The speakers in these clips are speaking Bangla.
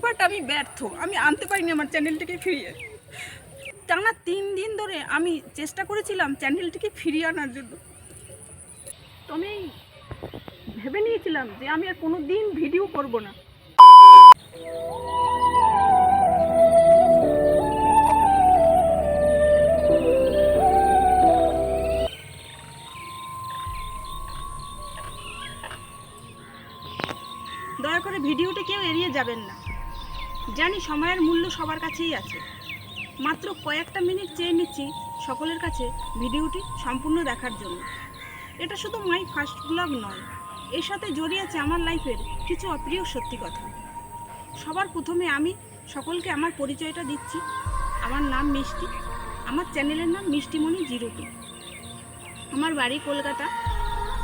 বাট আমি ব্যর্থ, আমি আনতে পারিনি আমার চ্যানেলটিকে ফিরিয়ে। টানা 3 দিন ধরে আমি চেষ্টা করেছিলাম চ্যানেলটিকে ফিরিয়ে আনার জন্য। তো আমি ভেবে নিয়েছিলাম যে আমি আর কোনো দিন ভিডিও করব না। দয়া করে ভিডিওটি কেউ এড়িয়ে যাবেন না। জানি সময়ের মূল্য সবার কাছেই আছে। মাত্র কয়েকটা মিনিট চেয়ে নিচ্ছি সকলের কাছে ভিডিওটি সম্পূর্ণ দেখার জন্য। এটা শুধু মাই ফার্স্ট ব্লগ নয়, এর সাথে জড়িয়ে আছে আমার লাইফের কিছু অপ্রিয় সত্যি কথা। সবার প্রথমে আমি সকলকে আমার পরিচয়টা দিচ্ছি। আমার নাম মিষ্টি, আমার চ্যানেলের নাম মিষ্টিমণি 02। আমার বাড়ি কলকাতা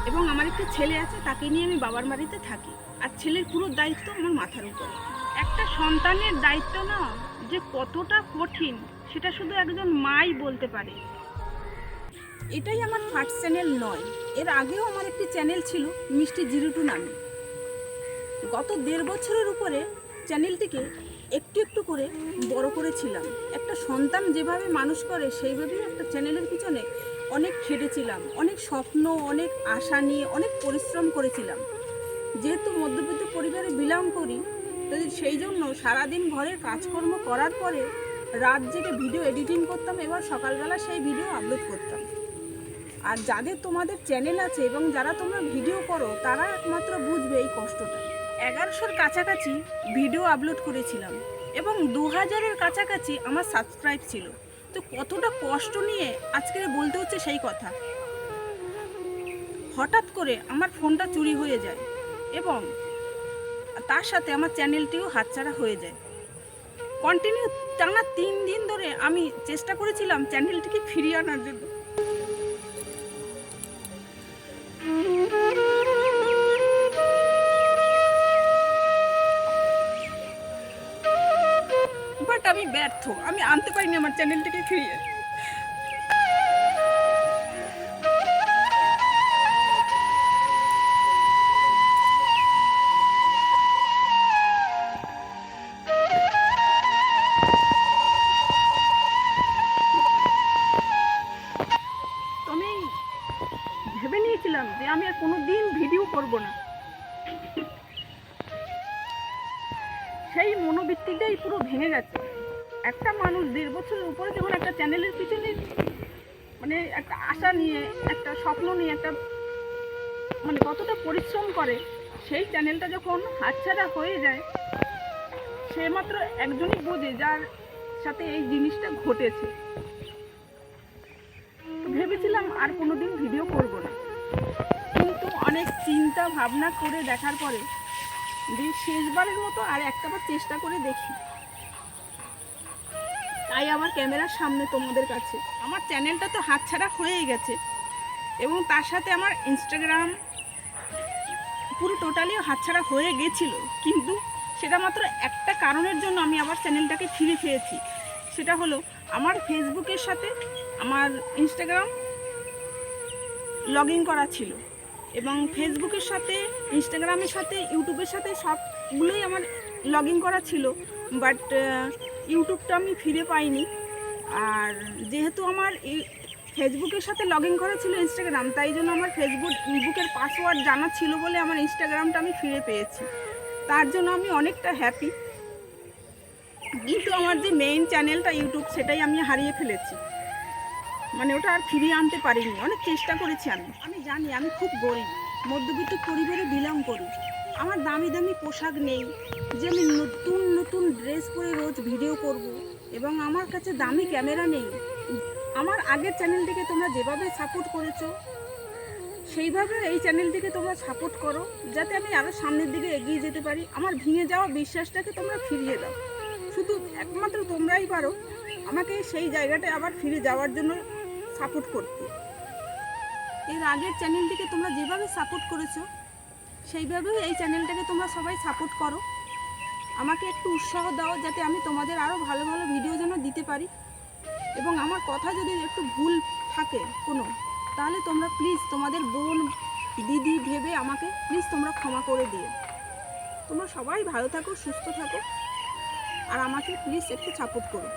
এবং আমার একটি ছেলে আছে, তাকে নিয়ে আমি বাবার বাড়িতে থাকি। আর ছেলের পুরো দায়িত্ব আমার মাথার উপরে। একটা সন্তানের দায়িত্ব না যে কতটা কঠিন সেটা শুধু একজন মাই বলতে পারে। এটাই আমার ফার্স্ট চ্যানেল নয়, এর আগেও আমার একটি চ্যানেল ছিল মিষ্টি 02 নামে। গত 1.5 বছরের উপরে চ্যানেলটিকে একটু একটু করে বড় করেছিলাম। একটা সন্তান যেভাবে মানুষ করে সেইভাবেই একটা চ্যানেলের পিছনে অনেক খেটেছিলাম, অনেক স্বপ্ন, অনেক আশা নিয়ে অনেক পরিশ্রম করেছিলাম। যেহেতু মধ্যবিত্ত পরিবারে বিলং করি, তাই সেই জন্য সারাদিন ঘরের কাজকর্ম করার পরে রাত জেগে ভিডিও এডিটিং করতাম, এবার সকালবেলা সেই ভিডিও আপলোড করতাম। আর যাদের তোমাদের চ্যানেল আছে এবং যারা তোমরা ভিডিও করো তারা একমাত্র বুঝবে এই কষ্টটা। 1100-র কাছাকাছি ভিডিও আপলোড করেছিলাম এবং 2000-এর কাছাকাছি আমার সাবস্ক্রাইব ছিল। তো কতটা কষ্ট নিয়ে আজকে বলতে হচ্ছে সেই কথা। হঠাৎ করে আমার ফোনটা চুরি হয়ে যায় এবং তার সাথে আমার চ্যানেলটিও হাতছাড়া হয়ে যায়। কন্টিনিউ টানা 3 দিন ধরে আমি চেষ্টা করেছিলাম চ্যানেলটিকে ফিরিয়ে আনার জন্য। বাট আমি ব্যর্থ, আমি আনতে পারিনি আমার চ্যানেলটিকে ফিরিয়ে। তো আমি ভেবে নিয়েছিলাম যে আমি আর কোনো দিন ভিডিও করব না। সেই মনোবৃত্তিটাই পুরো ভেঙে গেছে। একটা মানুষ 1.5 বছরের উপরে যখন একটা চ্যানেলের পিছনে মানে একটা আশা নিয়ে, একটা স্বপ্ন নিয়ে, একটা মানে কতটা পরিশ্রম করে, সেই চ্যানেলটা যখন হাতছাড়া হয়ে যায় সে মাত্র একজনই বোঝে যার সাথে এই জিনিসটা ঘটেছে। তো ভেবেছিলাম আর কোনোদিন ভিডিও করব না, কিন্তু অনেক চিন্তা ভাবনা করে দেখার পরে যে শেষবারের মতো আর একটাবার চেষ্টা করে দেখি। তাই আমার ক্যামেরার সামনে তোমাদের কাছে আমার চ্যানেলটা তো হাতছাড়া হয়েই গেছে এবং তার সাথে আমার ইনস্টাগ্রাম পুরো টোটালি হাতছাড়া হয়ে গেছিল, কিন্তু সেটা মাত্র একটা কারণের জন্য আমি আবার চ্যানেলটাকে ফিরে পেয়েছি। সেটা হলো আমার ফেসবুকের সাথে আমার ইনস্টাগ্রাম লগ ইন করা ছিল এবং ফেসবুকের সাথে, ইনস্টাগ্রামের সাথে, ইউটিউবের সাথে সবগুলোই আমার লগ ইন করা ছিল। বাট ইউটিউবটা আমি ফিরে পাইনি। আর যেহেতু আমার ফেসবুকের সাথে লগ ইন করা ছিল ইনস্টাগ্রাম, তাই জন্য আমার ফেসবুকের পাসওয়ার্ড জানা ছিল বলে আমার ইনস্টাগ্রামটা আমি ফিরে পেয়েছি। তার জন্য আমি অনেকটা হ্যাপি। কিন্তু আমার যে মেইন চ্যানেলটা ইউটিউব, সেটাই আমি হারিয়ে ফেলেছি। মানে ওটা আর ফিরিয়ে আনতে পারিনি। অনেক চেষ্টা করেছি আমি জানি আমি খুব গরিব, মধ্যবিত্ত পরিবারে বিলং করি। আমার দামি দামি পোশাক নেই যে আমি নতুন নতুন ড্রেস পরে রোজ ভিডিও করব, এবং আমার কাছে দামি ক্যামেরা নেই। আমার আগের চ্যানেলটিকে তোমরা যেভাবে সাপোর্ট করেছো সেইভাবে এই চ্যানেলটিকে তোমরা সাপোর্ট করো, যাতে আমি আরও সামনের দিকে এগিয়ে যেতে পারি। আমার ভেঙে যাওয়া বিশ্বাসটাকে তোমরা ফিরিয়ে দাও। শুধু একমাত্র তোমরাই পারো আমাকে সেই জায়গাটায় আবার ফিরে যাওয়ার জন্য সাপোর্ট করতে। এর আগের চ্যানেলটিকে তোমরা যেভাবে সাপোর্ট করেছো সেইভাবেই এই চ্যানেলটাকে তোমরা সবাই সাপোর্ট করো। আমাকে একটু উৎসাহ দাও যাতে আমি তোমাদের আরও ভালো ভালো ভিডিও যেন দিতে পারি। এবং আমার কথা যদি একটু ভুল থাকে কোনো, তাহলে তোমরা প্লিজ তোমাদের বোন দিদি ভেবে আমাকে প্লিজ তোমরা ক্ষমা করে দিও। তোমরা সবাই ভালো থাকো, সুস্থ থাকো। আর আমাকে প্লিজ একটু সাপোর্ট করো।